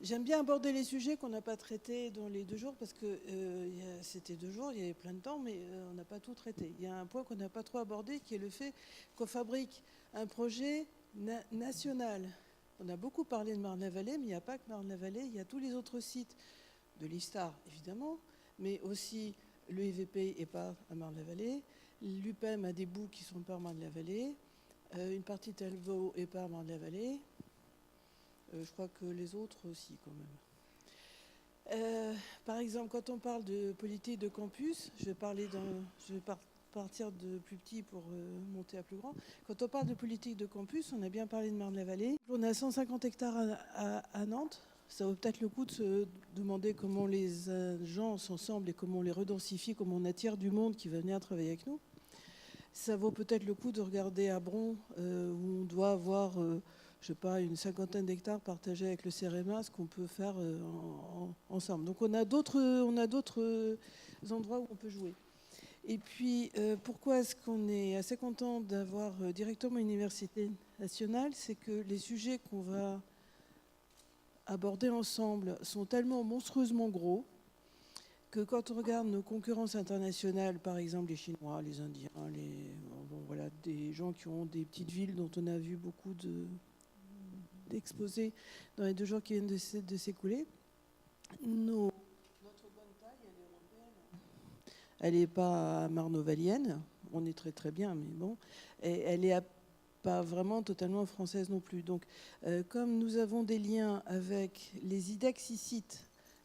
J'aime bien aborder les sujets qu'on n'a pas traités dans les 2 jours, parce que c'était 2 jours, il y avait plein de temps, mais on n'a pas tout traité. Il y a un point qu'on n'a pas trop abordé, qui est le fait qu'on fabrique un projet national. On a beaucoup parlé de Marne-la-Vallée, mais il n'y a pas que Marne-la-Vallée, il y a tous les autres sites de l'ISTAR, évidemment, mais aussi le IVP est pas à Marne-la-Vallée, l'UPEM a des bouts qui sont pas à Marne-la-Vallée, une partie de Talbot est pas à Marne-la-Vallée. Je crois que les autres aussi, quand même. Par exemple, quand on parle de politique de campus, je vais partir de plus petit pour monter à plus grand. Quand on parle de politique de campus, on a bien parlé de Marne-la-Vallée. On a 150 hectares à Nantes. Ça vaut peut-être le coup de se demander comment les gens s'ensemble et comment on les redensifie, comment on attire du monde qui va venir travailler avec nous. Ça vaut peut-être le coup de regarder à Bron, où on doit avoir... je sais pas, une 50aine d'hectares partagés avec le CEREMA, ce qu'on peut faire ensemble. Donc on a d'autres endroits où on peut jouer. Et puis, pourquoi est-ce qu'on est assez content d'avoir directement une université nationale? C'est que les sujets qu'on va aborder ensemble sont tellement monstrueusement gros que quand on regarde nos concurrences internationales, par exemple les Chinois, les Indiens, voilà, des gens qui ont des petites villes dont on a vu beaucoup d'exposés dans les 2 jours qui viennent de s'écouler. Notre bonne taille, elle est européenne. Elle n'est pas marno-valienne. On est très très bien, mais bon. Et elle n'est pas vraiment totalement française non plus. Donc, comme nous avons des liens avec les IDEX-sites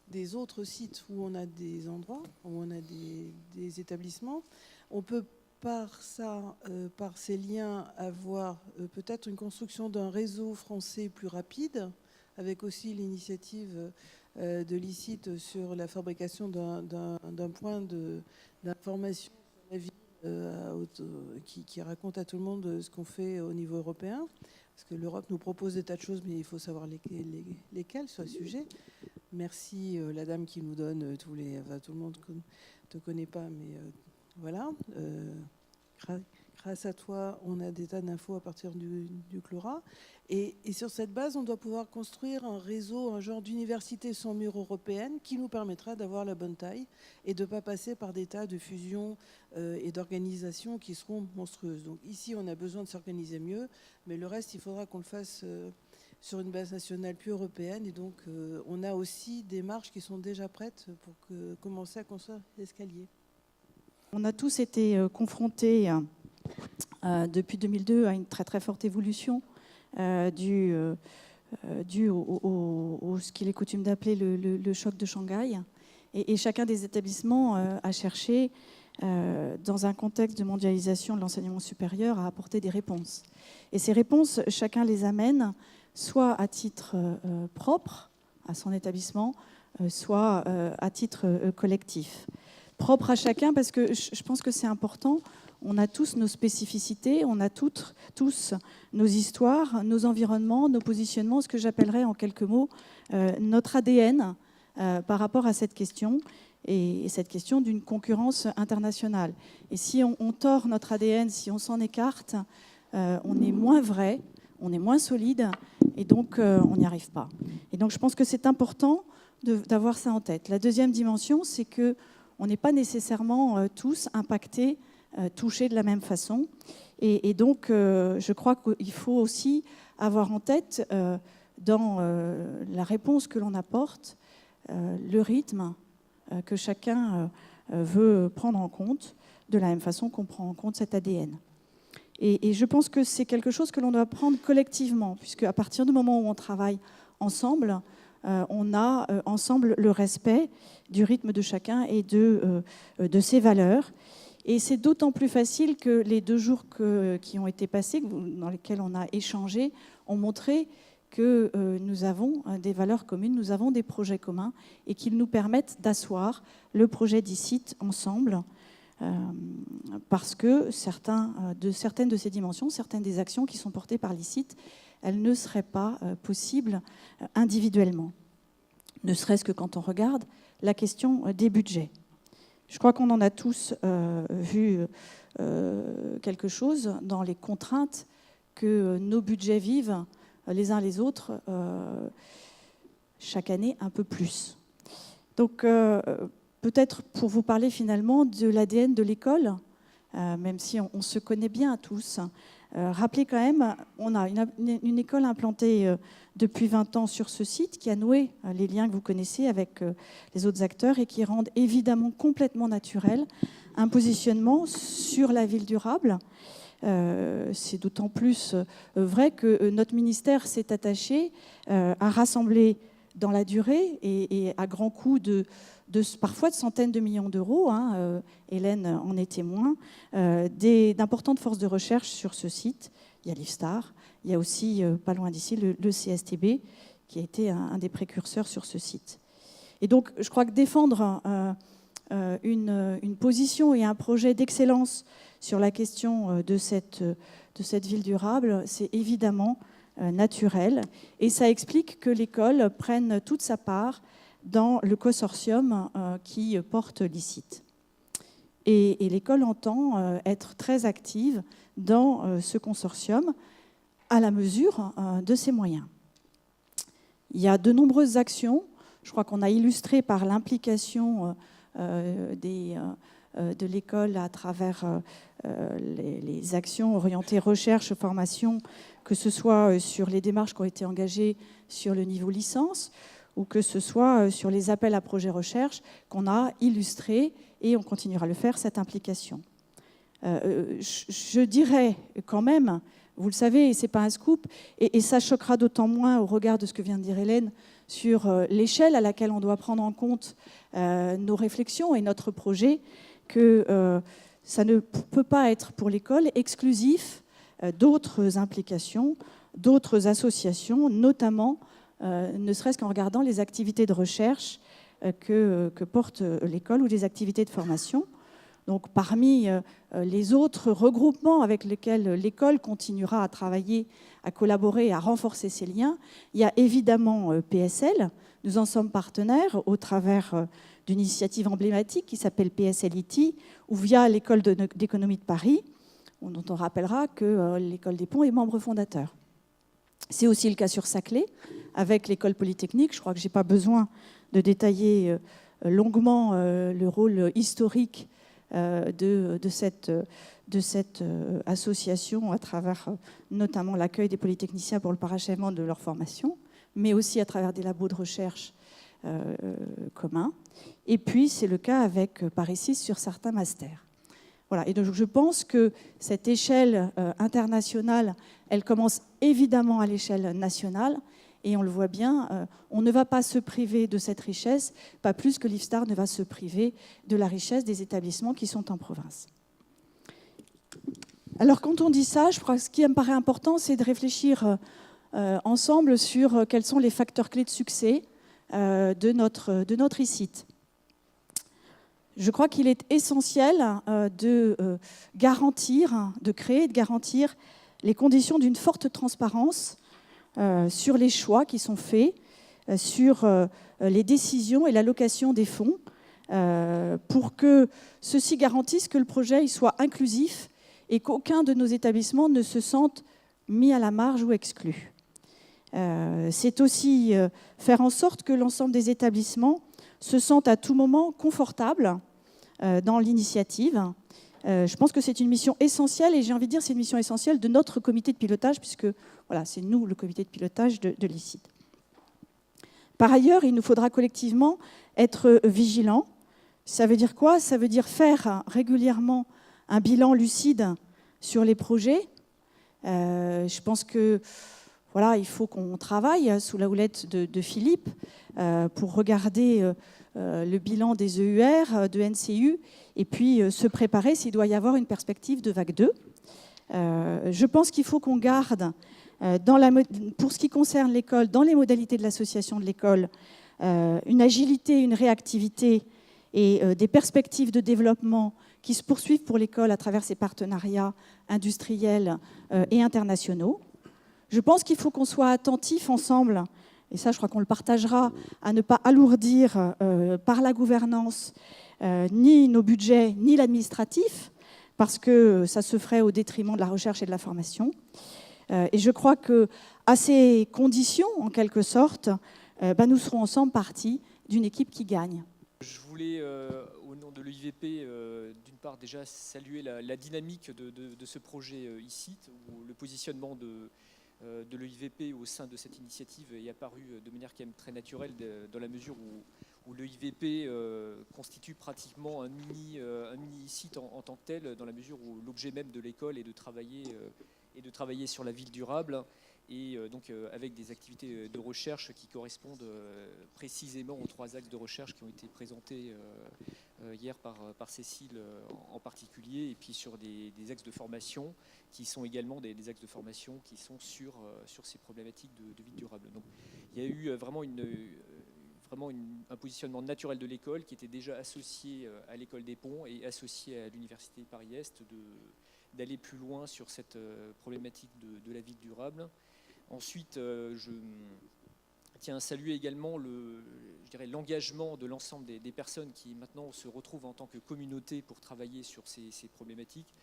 des autres sites où on a des endroits, où on a des établissements, on peut par ces liens, avoir peut-être une construction d'un réseau français plus rapide, avec aussi l'initiative de l'ICIT sur la fabrication d'un point d'information sur la ville qui raconte à tout le monde ce qu'on fait au niveau européen. Parce que l'Europe nous propose des tas de choses, mais il faut savoir lesquelles sur le sujet. Merci la dame qui nous donne tous les... Enfin, tout le monde ne te connaît pas, mais... Voilà, grâce à toi, on a des tas d'infos à partir du CLORA. Et sur cette base, on doit pouvoir construire un réseau, un genre d'université sans mur européenne qui nous permettra d'avoir la bonne taille et de ne pas passer par des tas de fusions et d'organisations qui seront monstrueuses. Donc ici, on a besoin de s'organiser mieux, mais le reste, il faudra qu'on le fasse sur une base nationale plus européenne. Et donc, on a aussi des marches qui sont déjà prêtes pour commencer à construire l'escalier. On a tous été confrontés depuis 2002 à une très très forte évolution due au ce qu'il est coutume d'appeler le choc de Shanghai. Et chacun des établissements a cherché, dans un contexte de mondialisation de l'enseignement supérieur, à apporter des réponses. Et ces réponses, chacun les amène soit à titre propre à son établissement, soit à titre collectif. Propre à chacun, parce que je pense que c'est important. On a tous nos spécificités, on a tous nos histoires, nos environnements, nos positionnements, ce que j'appellerais en quelques mots notre ADN par rapport à cette question, et cette question d'une concurrence internationale. Et si on tord notre ADN, si on s'en écarte, on est moins vrai, on est moins solide, et donc on n'y arrive pas. Et donc je pense que c'est important d'avoir ça en tête. La deuxième dimension, c'est que on n'est pas nécessairement tous impactés, touchés de la même façon. Et donc, je crois qu'il faut aussi avoir en tête, dans la réponse que l'on apporte, le rythme que chacun veut prendre en compte, de la même façon qu'on prend en compte cet ADN. Et je pense que c'est quelque chose que l'on doit prendre collectivement, puisque à partir du moment où on travaille ensemble, on a ensemble le respect du rythme de chacun et de ses valeurs. Et c'est d'autant plus facile que les 2 jours qui ont été passés, dans lesquels on a échangé, ont montré que nous avons des valeurs communes, nous avons des projets communs et qu'ils nous permettent d'asseoir le projet d'ICIT ensemble, parce que certaines de ces dimensions, certaines des actions qui sont portées par l'ICIT, elles ne seraient pas possibles individuellement. Ne serait-ce que quand on regarde la question des budgets. Je crois qu'on en a tous vu quelque chose dans les contraintes que nos budgets vivent les uns les autres. chaque année un peu plus. Donc, peut-être pour vous parler finalement de l'ADN de l'école, même si on se connaît bien tous, rappelez quand même, on a une école implantée depuis 20 ans sur ce site qui a noué les liens que vous connaissez avec les autres acteurs et qui rendent évidemment complètement naturel un positionnement sur la ville durable. C'est d'autant plus vrai que notre ministère s'est attaché à rassembler dans la durée et à grands coûts parfois de centaines de millions d'euros, Hélène en est témoin, d'importantes forces de recherche sur ce site. Il y a l'IFSTAR, il y a aussi, pas loin d'ici, le CSTB, qui a été un des précurseurs sur ce site. Et donc, je crois que défendre une position et un projet d'excellence sur la question de cette ville durable, c'est évidemment naturel. Et ça explique que l'école prenne toute sa part dans le consortium qui porte l'ICIT. Et l'école entend être très active dans ce consortium à la mesure de ses moyens. Il y a de nombreuses actions. Je crois qu'on a illustré par l'implication de l'école à travers les actions orientées recherche, formation, que ce soit sur les démarches qui ont été engagées sur le niveau licence ou que ce soit sur les appels à projets recherche qu'on a illustré et on continuera à le faire, cette implication. Je dirais quand même, vous le savez, ce n'est pas un scoop, et ça choquera d'autant moins au regard de ce que vient de dire Hélène sur l'échelle à laquelle on doit prendre en compte nos réflexions et notre projet, que ça ne peut pas être pour l'école exclusif d'autres implications, d'autres associations, notamment, ne serait-ce qu'en regardant les activités de recherche que porte l'école ou les activités de formation. Donc, parmi les autres regroupements avec lesquels l'école continuera à travailler, à collaborer, à renforcer ses liens, il y a évidemment PSL. Nous en sommes partenaires au travers d'une initiative emblématique qui s'appelle PSLIT, ou via l'École d'économie de Paris, dont on rappellera que l'École des Ponts est membre fondateur. C'est aussi le cas sur Saclay, avec l'École polytechnique. Je crois que je n'ai pas besoin de détailler longuement le rôle historique de cette association à travers notamment l'accueil des polytechniciens pour le parachèvement de leur formation, mais aussi à travers des labos de recherche communs. Et puis, c'est le cas avec Paris 6 sur certains masters. Voilà. Et donc, je pense que cette échelle internationale, elle commence évidemment à l'échelle nationale. Et on le voit bien, on ne va pas se priver de cette richesse, pas plus que l'IFSTAR ne va se priver de la richesse des établissements qui sont en province. Alors, quand on dit ça, je crois que ce qui me paraît important, c'est de réfléchir ensemble sur quels sont les facteurs clés de succès de notre ICIT. Je crois qu'il est essentiel de créer et de garantir les conditions d'une forte transparence sur les choix qui sont faits, sur les décisions et l'allocation des fonds, pour que ceci garantisse que le projet soit inclusif et qu'aucun de nos établissements ne se sente mis à la marge ou exclu. C'est aussi faire en sorte que l'ensemble des établissements se sentent à tout moment confortables dans l'initiative. Je pense que c'est une mission essentielle, et j'ai envie de dire c'est une mission essentielle de notre comité de pilotage, puisque voilà, c'est nous le comité de pilotage de l'ICIT. Par ailleurs, il nous faudra collectivement être vigilants. Ça veut dire quoi? Ça veut dire faire régulièrement un bilan lucide sur les projets. Je pense que voilà, il faut qu'on travaille sous la houlette de Philippe pour regarder le bilan des EUR, de NCU, et puis se préparer s'il doit y avoir une perspective de vague 2. Je pense qu'il faut qu'on garde, pour ce qui concerne l'école, dans les modalités de l'association de l'école, une agilité, une réactivité et des perspectives de développement qui se poursuivent pour l'école à travers ses partenariats industriels et internationaux. Je pense qu'il faut qu'on soit attentif ensemble, et ça je crois qu'on le partagera, à ne pas alourdir par la gouvernance ni nos budgets, ni l'administratif, parce que ça se ferait au détriment de la recherche et de la formation. Et je crois qu'à ces conditions, en quelque sorte, nous serons ensemble partie d'une équipe qui gagne. Je voulais, au nom de l'EIVP, d'une part déjà saluer la dynamique de ce projet ici, où le positionnement de l'EIVP au sein de cette initiative est apparu de manière quand même très naturelle, dans la mesure où l'EIVP constitue pratiquement un mini site en tant que tel, dans la mesure où l'objet même de l'école est de travailler sur la ville durable, et donc avec des activités de recherche qui correspondent précisément aux 3 axes de recherche qui ont été présentés hier par Cécile en particulier, et puis sur des axes de formation qui sont également des axes de formation qui sont sur ces problématiques de ville durable. Donc il y a eu vraiment un positionnement naturel de l'école qui était déjà associé à l'école des Ponts et associé à l'université Paris-Est d'aller plus loin sur cette problématique de la ville durable. Ensuite, je tiens à saluer également l'engagement de l'ensemble des personnes qui maintenant se retrouvent en tant que communauté pour travailler sur ces problématiques.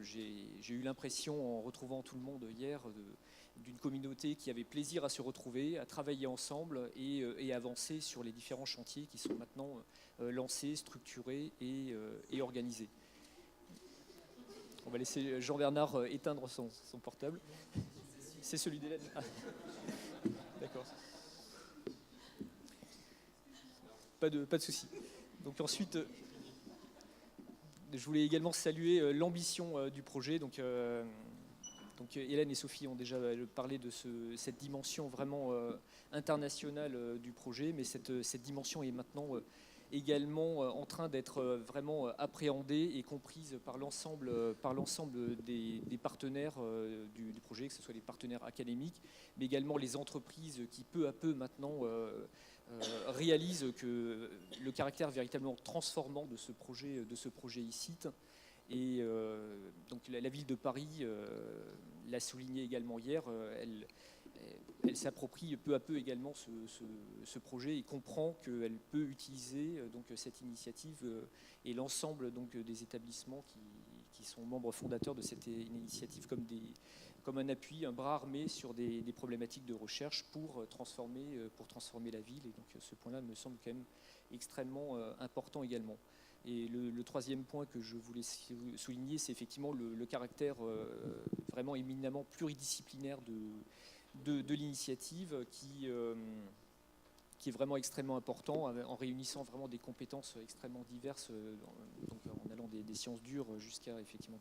J'ai eu l'impression, en retrouvant tout le monde hier, d'une communauté qui avait plaisir à se retrouver, à travailler ensemble et avancer sur les différents chantiers qui sont maintenant lancés, structurés et organisés. On va laisser Jean-Bernard éteindre son portable. C'est celui d'Hélène. Ah. D'accord. Pas de souci. Donc ensuite, je voulais également saluer l'ambition du projet. Donc Hélène et Sophie ont déjà parlé de cette dimension vraiment internationale du projet, mais cette dimension est maintenant également en train d'être vraiment appréhendée et comprise par l'ensemble des partenaires du projet, que ce soit les partenaires académiques, mais également les entreprises qui peu à peu maintenant réalisent que le caractère véritablement transformant de ce projet ici. Et donc la ville de Paris l'a souligné également hier, elle s'approprie peu à peu également ce projet et comprend qu'elle peut utiliser donc cette initiative et l'ensemble donc des établissements qui sont membres fondateurs de cette initiative comme un appui, un bras armé sur des problématiques de recherche pour transformer la ville. Et donc ce point-là me semble quand même extrêmement important également. Et le troisième point que je voulais souligner, c'est effectivement le caractère vraiment éminemment pluridisciplinaire de l'initiative qui est vraiment extrêmement important, en réunissant vraiment des compétences extrêmement diverses, donc en allant des sciences dures jusqu'à effectivement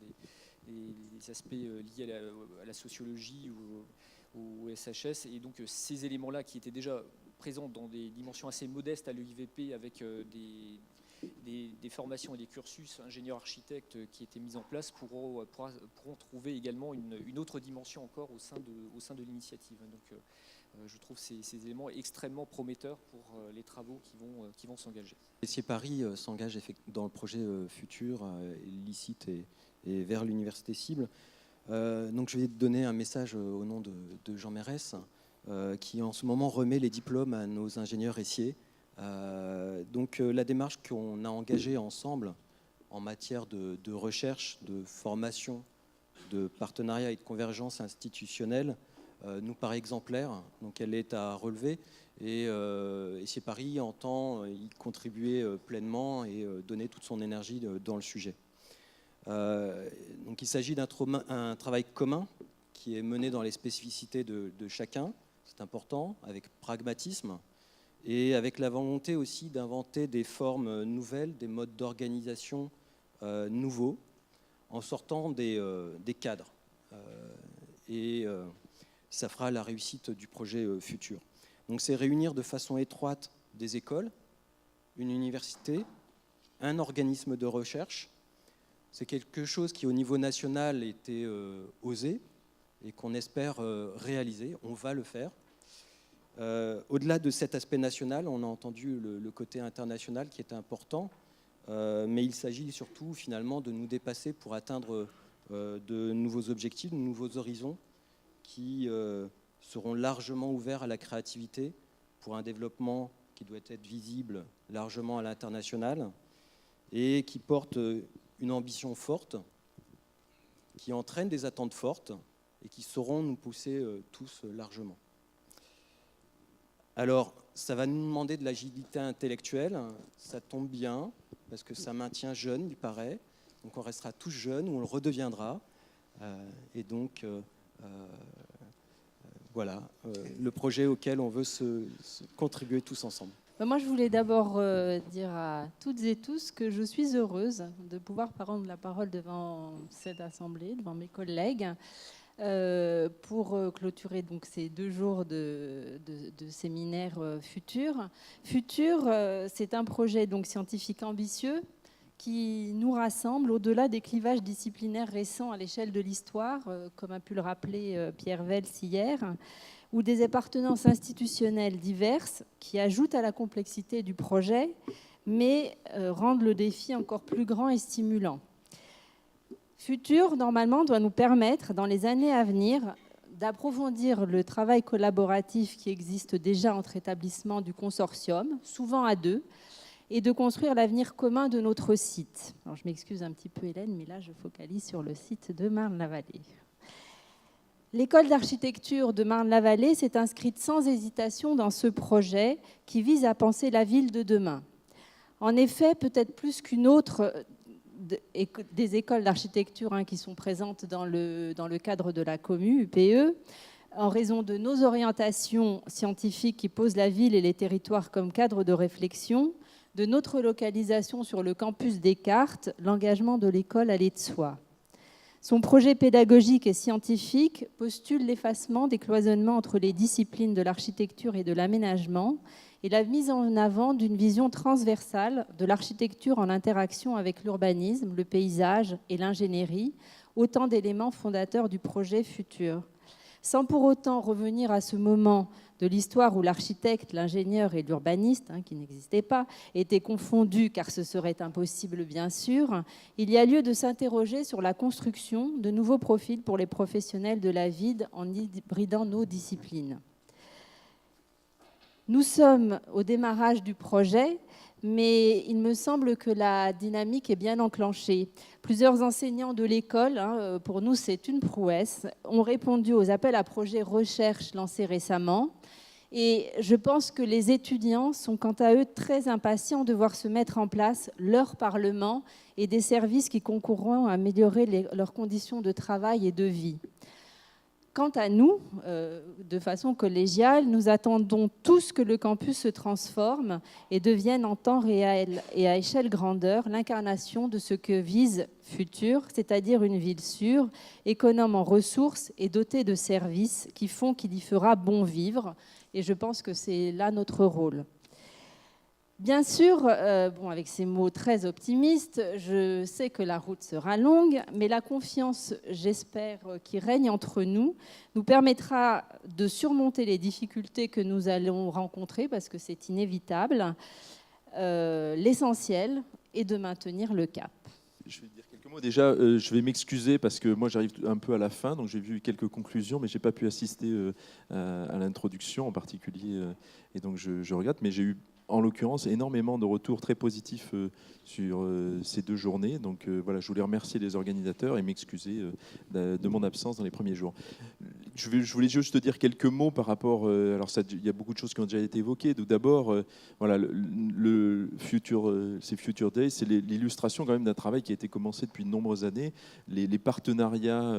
des aspects liés à la sociologie ou au SHS. Et donc ces éléments-là qui étaient déjà présents dans des dimensions assez modestes à l'EIVP, avec des formations et des cursus ingénieurs-architectes qui étaient mis en place, pourront trouver également une autre dimension encore au sein de l'initiative. Donc je trouve ces éléments extrêmement prometteurs pour les travaux qui vont s'engager. ESSIer Paris s'engage dans le projet futur, licite et vers l'université cible. Donc je vais donner un message au nom de Jean Mérès, qui en ce moment remet les diplômes à nos ingénieurs essiers. Donc la démarche qu'on a engagée ensemble en matière de recherche, de formation, de partenariat et de convergence institutionnelle nous paraît exemplaire. Donc elle est à relever et ESSIer Paris entend y contribuer pleinement et donner toute son énergie dans le sujet. Donc il s'agit d'un travail commun qui est mené dans les spécificités de chacun, c'est important, avec pragmatisme, et avec la volonté aussi d'inventer des formes nouvelles, des modes d'organisation nouveaux, en sortant des cadres. Et ça fera la réussite du projet futur. Donc c'est réunir de façon étroite des écoles, une université, un organisme de recherche. C'est quelque chose qui au niveau national était osé et qu'on espère réaliser. On va le faire. Au-delà de cet aspect national, on a entendu le côté international qui est important, mais il s'agit surtout finalement de nous dépasser pour atteindre de nouveaux objectifs, de nouveaux horizons qui seront largement ouverts à la créativité pour un développement qui doit être visible largement à l'international et qui porte une ambition forte, qui entraîne des attentes fortes et qui sauront nous pousser tous largement. Alors, ça va nous demander de l'agilité intellectuelle. Ça tombe bien, parce que ça maintient jeune, il paraît. Donc, on restera tous jeunes, ou on le redeviendra. Et donc, voilà, le projet auquel on veut se contribuer tous ensemble. Moi, je voulais d'abord dire à toutes et tous que je suis heureuse de pouvoir prendre la parole devant cette assemblée, devant mes collègues, pour clôturer donc ces 2 jours de séminaire Futur. Futur, c'est un projet donc scientifique ambitieux qui nous rassemble au-delà des clivages disciplinaires récents à l'échelle de l'histoire, comme a pu le rappeler Pierre Vels hier, ou des appartenances institutionnelles diverses qui ajoutent à la complexité du projet, mais rendent le défi encore plus grand et stimulant. Futur, normalement, doit nous permettre, dans les années à venir, d'approfondir le travail collaboratif qui existe déjà entre établissements du consortium, souvent à 2, et de construire l'avenir commun de notre site. Alors, je m'excuse un petit peu, Hélène, mais là, je focalise sur le site de Marne-la-Vallée. L'école d'architecture de Marne-la-Vallée s'est inscrite sans hésitation dans ce projet qui vise à penser la ville de demain. En effet, peut-être plus qu'une autre des écoles d'architecture qui sont présentes dans le cadre de la commu, UPE, en raison de nos orientations scientifiques qui posent la ville et les territoires comme cadre de réflexion, de notre localisation sur le campus Descartes, l'engagement de l'école allait de soi. Son projet pédagogique et scientifique postule l'effacement des cloisonnements entre les disciplines de l'architecture et de l'aménagement et la mise en avant d'une vision transversale de l'architecture en interaction avec l'urbanisme, le paysage et l'ingénierie, autant d'éléments fondateurs du projet Futur. Sans pour autant revenir à ce moment de l'histoire où l'architecte, l'ingénieur et l'urbaniste, qui n'existaient pas, étaient confondus car ce serait impossible bien sûr, il y a lieu de s'interroger sur la construction de nouveaux profils pour les professionnels de la ville en hybridant nos disciplines. Nous sommes au démarrage du projet, mais il me semble que la dynamique est bien enclenchée. Plusieurs enseignants de l'école, pour nous c'est une prouesse, ont répondu aux appels à projets recherche lancés récemment. Et je pense que les étudiants sont quant à eux très impatients de voir se mettre en place leur parlement et des services qui concourront à améliorer leurs conditions de travail et de vie. Quant à nous, de façon collégiale, nous attendons tous que le campus se transforme et devienne en temps réel et à échelle grandeur l'incarnation de ce que vise Futur, c'est-à-dire une ville sûre, économe en ressources et dotée de services qui font qu'il y fera bon vivre. Et je pense que c'est là notre rôle. Bien sûr, avec ces mots très optimistes, je sais que la route sera longue, mais la confiance, j'espère, qui règne entre nous, nous permettra de surmonter les difficultés que nous allons rencontrer, parce que c'est inévitable. L'essentiel est de maintenir le cap. Je vais dire quelques mots. Déjà, je vais m'excuser parce que moi, j'arrive un peu à la fin, donc j'ai vu quelques conclusions, mais je n'ai pas pu assister à l'introduction en particulier, et donc je regrette, mais j'ai eu en l'occurrence énormément de retours très positifs sur ces 2 journées. Donc voilà, je voulais remercier les organisateurs et m'excuser de mon absence dans les premiers jours. Je voulais juste te dire quelques mots par rapport. Alors il y a beaucoup de choses qui ont déjà été évoquées. Donc d'abord, voilà, ces Future Days, c'est l'illustration quand même d'un travail qui a été commencé depuis de nombreuses années. Les partenariats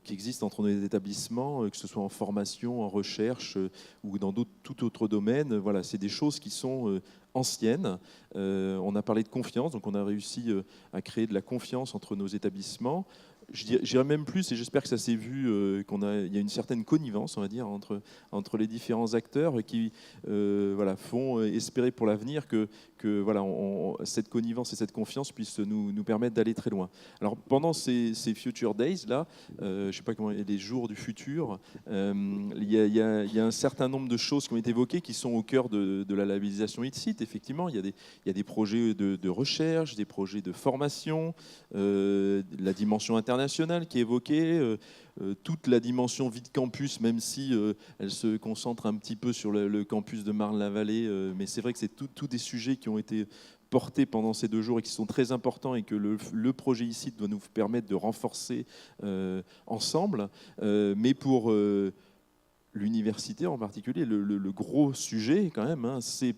qui existent entre nos établissements, que ce soit en formation, en recherche ou dans tout autre domaine, voilà, c'est des choses qui sont anciennes. On a parlé de confiance, donc on a réussi à créer de la confiance entre nos établissements. J'irais même plus, et j'espère que ça s'est vu, il y a une certaine connivence, on va dire, entre les différents acteurs qui voilà, font espérer pour l'avenir que voilà, cette connivence et cette confiance puissent nous permettre d'aller très loin. Alors pendant ces Future Days, là, je ne sais pas comment, les jours du futur, il y a un certain nombre de choses qui ont été évoquées qui sont au cœur de la labellisation ITSIT. Effectivement, il y a des projets de recherche, des projets de formation, la dimension internationale qui est évoquée, toute la dimension vie de campus, même si elle se concentre un petit peu sur le campus de Marne-la-Vallée, mais c'est vrai que c'est tous des sujets qui ont été portés pendant ces 2 jours et qui sont très importants et que le projet ici doit nous permettre de renforcer ensemble. Mais pour l'université en particulier, le gros sujet quand même, hein, c'est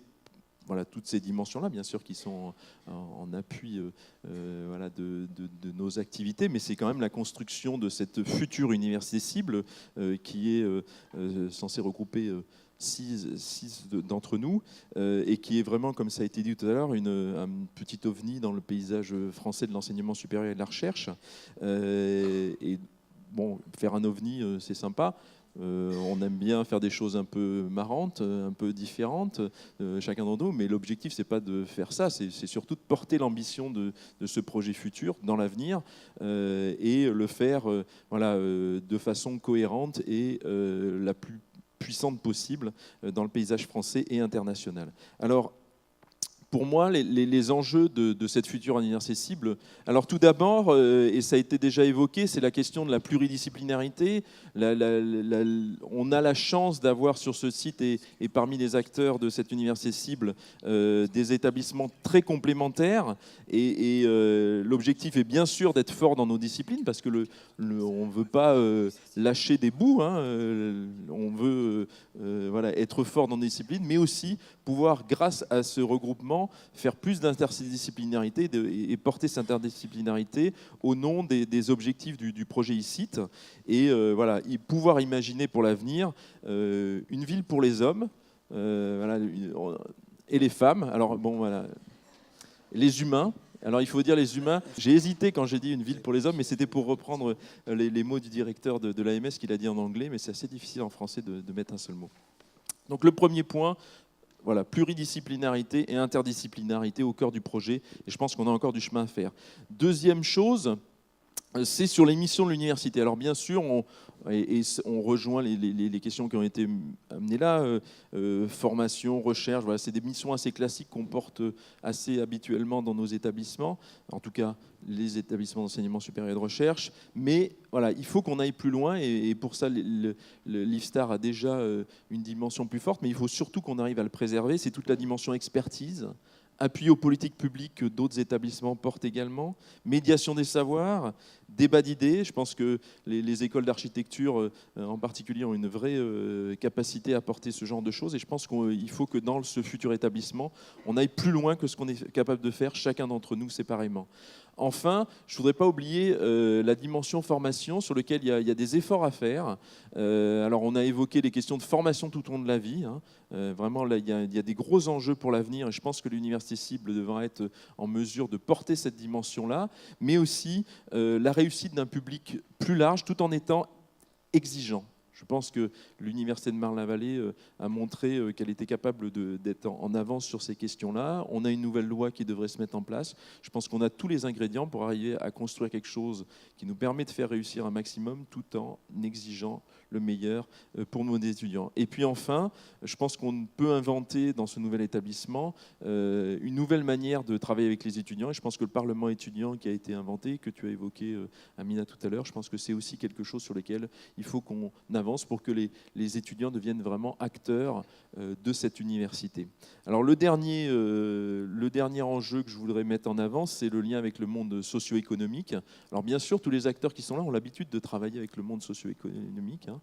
voilà, toutes ces dimensions-là, bien sûr, qui sont en appui voilà, de nos activités, mais c'est quand même la construction de cette future université cible qui est censée regrouper 6 d'entre nous et qui est vraiment, comme ça a été dit tout à l'heure, un petit ovni dans le paysage français de l'enseignement supérieur et de la recherche. Et bon, faire un ovni, c'est sympa. On aime bien faire des choses un peu marrantes, un peu différentes, chacun d'entre nous, mais l'objectif, c'est pas de faire ça, c'est surtout de porter l'ambition de ce projet futur dans l'avenir et le faire voilà, de façon cohérente et la plus puissante possible dans le paysage français et international. Alors, pour moi, les enjeux de cette future université cible, alors tout d'abord, et ça a été déjà évoqué, c'est la question de la pluridisciplinarité. On a la chance d'avoir sur ce site et parmi les acteurs de cette université cible des établissements très complémentaires. Et l'objectif est bien sûr d'être fort dans nos disciplines parce que on ne veut pas lâcher des bouts. Hein, on veut voilà, être fort dans nos disciplines, mais aussi pouvoir, grâce à ce regroupement, faire plus d'interdisciplinarité et porter cette interdisciplinarité au nom des objectifs du projet ICIT et voilà, pouvoir imaginer pour l'avenir une ville pour les hommes voilà, et les femmes. Alors bon, voilà, les humains. Alors il faut dire les humains. J'ai hésité quand j'ai dit une ville pour les hommes, mais c'était pour reprendre les mots du directeur de l'AMS qu'il a dit en anglais, mais c'est assez difficile en français de mettre un seul mot. Donc le premier point, voilà, pluridisciplinarité et interdisciplinarité au cœur du projet, et je pense qu'on a encore du chemin à faire. Deuxième chose, c'est sur les missions de l'université. Alors bien sûr, on rejoint les questions qui ont été amenées là, formation, recherche, voilà, c'est des missions assez classiques qu'on porte assez habituellement dans nos établissements, en tout cas les établissements d'enseignement supérieur et de recherche, mais voilà, il faut qu'on aille plus loin et pour ça l'IFSTAR a déjà une dimension plus forte, mais il faut surtout qu'on arrive à le préserver, c'est toute la dimension expertise, appui aux politiques publiques que d'autres établissements portent également, médiation des savoirs, débat d'idées. Je pense que les écoles d'architecture en particulier ont une vraie capacité à porter ce genre de choses et je pense qu'il faut que dans ce futur établissement, on aille plus loin que ce qu'on est capable de faire chacun d'entre nous séparément. Enfin, je ne voudrais pas oublier la dimension formation sur laquelle il y a des efforts à faire. Alors, on a évoqué les questions de formation tout au long de la vie. Hein. Vraiment, là, il y a des gros enjeux pour l'avenir et je pense que l'université cible devra être en mesure de porter cette dimension-là, mais aussi la réussite d'un public plus large tout en étant exigeant. Je pense que l'Université de Marne-la-Vallée a montré qu'elle était capable d'être en avance sur ces questions-là. On a une nouvelle loi qui devrait se mettre en place. Je pense qu'on a tous les ingrédients pour arriver à construire quelque chose qui nous permet de faire réussir un maximum tout en exigeant le meilleur pour nos étudiants. Et puis enfin, je pense qu'on peut inventer dans ce nouvel établissement une nouvelle manière de travailler avec les étudiants. Et je pense que le Parlement étudiant qui a été inventé, que tu as évoqué, Amina, tout à l'heure, je pense que c'est aussi quelque chose sur lequel il faut qu'on avance pour que les étudiants deviennent vraiment acteurs de cette université. Alors le dernier enjeu que je voudrais mettre en avant, c'est le lien avec le monde socio-économique. Alors bien sûr, tous les acteurs qui sont là ont l'habitude de travailler avec le monde socio-économique. Hein.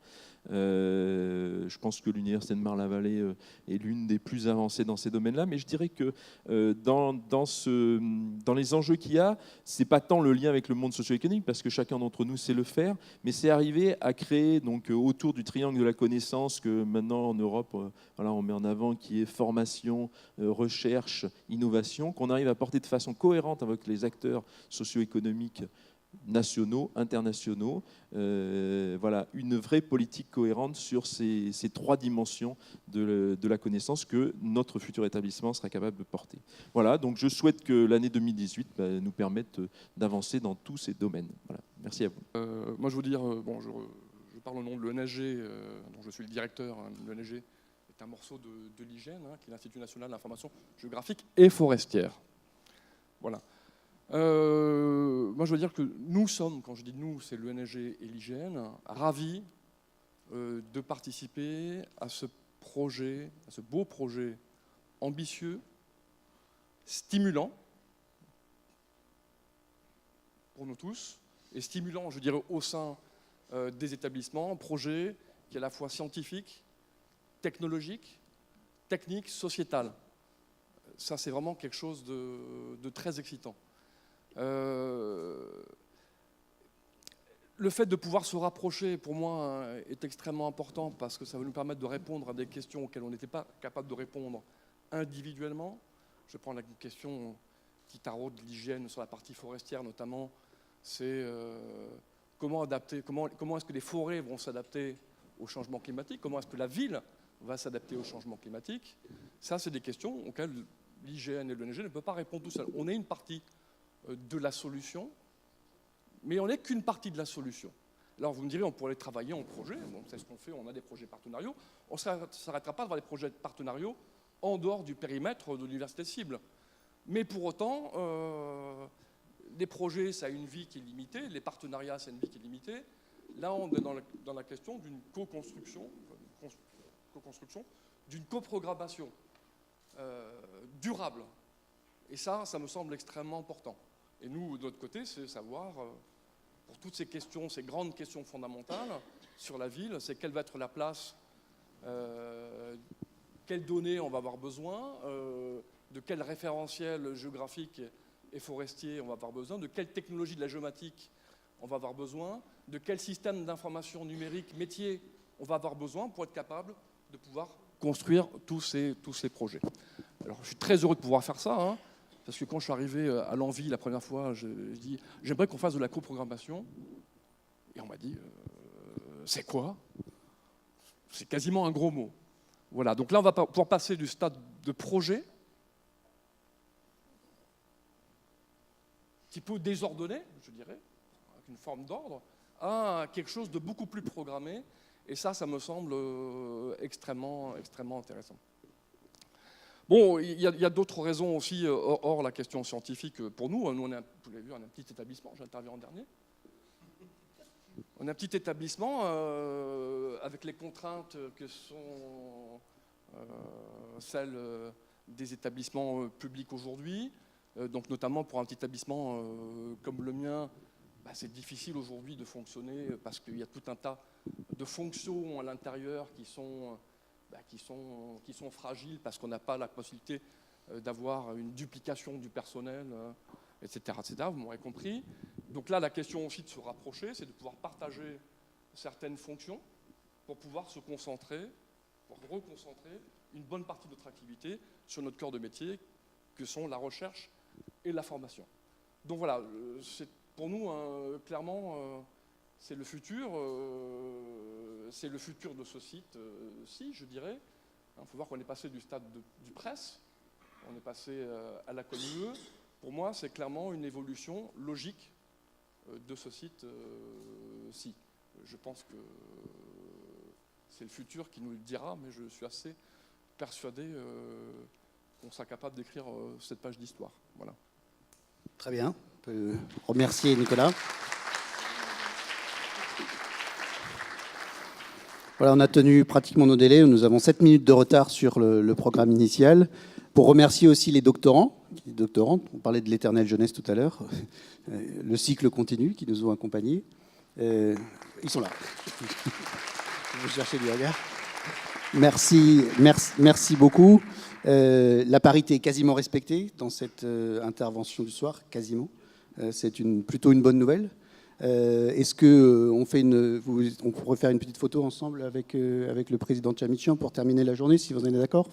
Je pense que l'Université de Marne-la-Vallée est l'une des plus avancées dans ces domaines-là, mais je dirais que dans les enjeux qu'il y a, c'est pas tant le lien avec le monde socio-économique, parce que chacun d'entre nous sait le faire, mais c'est arriver à créer donc autour du triangle de la connaissance que maintenant en Europe, voilà, on met en avant, qui est formation, recherche, innovation, qu'on arrive à porter de façon cohérente avec les acteurs socio-économiques nationaux, internationaux, voilà, une vraie politique cohérente sur ces 3 dimensions de la connaissance que notre futur établissement sera capable de porter. Voilà, donc je souhaite que l'année 2018 nous permette d'avancer dans tous ces domaines. Voilà, merci à vous. Moi, je veux dire, bon, je parle au nom de l'ENSG, dont je suis le directeur. L'ENSG est un morceau de l'IGN, qui est l'Institut national d'information géographique et forestière. Voilà. Moi, je veux dire que nous sommes, quand je dis nous, c'est l'ENSG et l'IGN, ravis de participer à ce projet, à ce beau projet ambitieux, stimulant pour nous tous, et stimulant, je dirais, au sein des établissements, projet qui est à la fois scientifique, technologique, technique, sociétale. Ça, c'est vraiment quelque chose de très excitant. Le fait de pouvoir se rapprocher, pour moi, est extrêmement important parce que ça va nous permettre de répondre à des questions auxquelles on n'était pas capable de répondre individuellement. Je prends la question qui taraude l'hygiène sur la partie forestière notamment, c'est comment est-ce que les forêts vont s'adapter au changement climatique, comment est-ce que la ville va s'adapter au changement climatique. Ça, c'est des questions auxquelles l'IGN et l'ONG ne peuvent pas répondre tout seuls. On est une partie de la solution, mais on n'est qu'une partie de la solution. Alors vous me direz, on pourrait travailler en projet, bon, c'est ce qu'on fait, on a des projets partenariaux, on ne s'arrêtera pas devant des projets partenariaux en dehors du périmètre de l'université cible. Mais pour autant, les projets, ça a une vie qui est limitée, les partenariats, ça a une vie qui est limitée. Là, on est dans la question d'une co-construction, d'une coprogrammation durable. Et ça me semble extrêmement important. Et nous, de notre côté, c'est savoir, pour toutes ces questions, ces grandes questions fondamentales sur la ville, c'est quelle va être la place, quelles données on va avoir besoin, de quel référentiel géographique et forestier on va avoir besoin, de quelle technologie de la géomatique on va avoir besoin, de quel système d'information numérique métier on va avoir besoin pour être capable de pouvoir construire tous ces projets. Alors, je suis très heureux de pouvoir faire ça, hein, parce que quand je suis arrivé à l'Envie la première fois, je dis j'aimerais qu'on fasse de la coprogrammation. Et on m'a dit c'est quoi? C'est quasiment un gros mot. Voilà, donc là on va pouvoir passer du stade de projet, un petit peu désordonné, je dirais, avec une forme d'ordre, à quelque chose de beaucoup plus programmé. Et ça me semble extrêmement intéressant. Bon, il y a d'autres raisons aussi, hors la question scientifique pour nous. Nous, vous l'avez vu, on est un petit établissement, j'interviens en dernier. On est un petit établissement avec les contraintes que sont celles des établissements publics aujourd'hui. Donc notamment pour un petit établissement comme le mien, c'est difficile aujourd'hui de fonctionner parce qu'il y a tout un tas de fonctions à l'intérieur qui sont fragiles parce qu'on n'a pas la possibilité d'avoir une duplication du personnel, etc., etc. Vous m'aurez compris. Donc là, la question aussi de se rapprocher, c'est de pouvoir partager certaines fonctions pour pouvoir se concentrer, pour reconcentrer une bonne partie de notre activité sur notre cœur de métier, que sont la recherche et la formation. Donc voilà, c'est pour nous, clairement, c'est le futur de ce site-ci, je dirais. Il faut voir qu'on est passé du stade du presse, on est passé à la commune. Pour moi, c'est clairement une évolution logique de ce site-ci. Je pense que c'est le futur qui nous le dira, mais je suis assez persuadé qu'on sera capable d'écrire cette page d'histoire. Voilà. Très bien. On peut remercier Nicolas. Voilà, on a tenu pratiquement nos délais. Nous avons 7 minutes de retard sur le programme initial. Pour remercier aussi les doctorants, les doctorantes. On parlait de l'éternelle jeunesse tout à l'heure. Le cycle continu qui nous ont accompagnés. Ils sont là. Vous cherchez du regard. Merci beaucoup. La parité est quasiment respectée dans cette intervention du soir, quasiment. C'est plutôt une bonne nouvelle. Est-ce qu'on pourrait faire une petite photo ensemble avec le président Tchamichian pour terminer la journée, si vous en êtes d'accord?